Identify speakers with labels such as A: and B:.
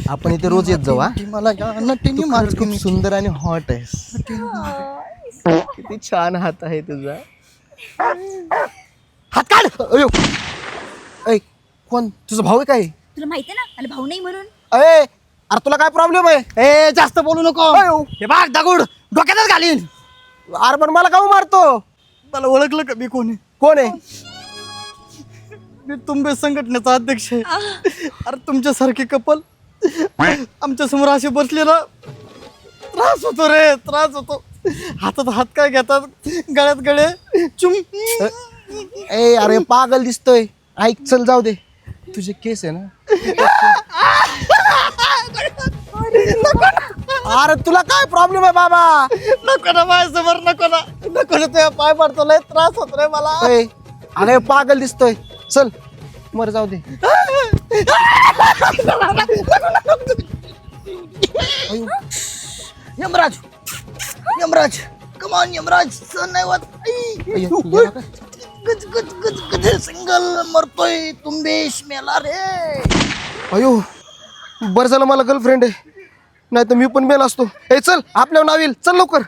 A: आपण इथे रोज येत जाऊ.
B: मला नटीनी
A: तू खरंच खूप सुंदर आणि हॉट आहेस. किती छान हात आहे तुझा. हात काढ. अयो ऐ कोण तुझा भाऊ आहे काय?
C: तुला माहितीये ना मला भाऊ नाही म्हणून.
A: अरे अरे तुला काय प्रॉब्लेम आहे?
B: ए जास्त बोलू नको. हे बघ दगड डोक्यातच घालीन.
A: अरे पण मला काहून मारतो?
B: मला ओळखलं का मी कोणी?
A: कोण आहे?
B: मी तुंबे संघटनेचा अध्यक्ष आहे. अरे तुमच्यासारखे कपल आमच्या समोर असे बसले ना, त्रास होतो रे, त्रास होतो. हातात हात काय घेतात, गळ्यात गळे चुम.
A: ए अरे पागल दिसतोय. ऐक चल जाऊ दे. तुझे केस आहे ना. अरे तुला काय प्रॉब्लेम आहे बाबा?
B: नको ना माझ्यासमोर, नको ना, नको ना. तुझ्या पाय पडतो, लय त्रास होतो रे मला.
A: ए, अरे पागल दिसतोय. चल मर जाऊ दे.
B: यमराज, यमराज, कमान यमराज, सण नाही होत.
A: अय्यो, गेला का?
B: गज गज गज गज सिंगल मरतोय. तुंबेश मेला रे.
A: अयो बरं झालं मला गर्लफ्रेंड आहे, नाही तर मी पण मेला असतो. ए चल आपल्या नाव येईल. चल लवकर.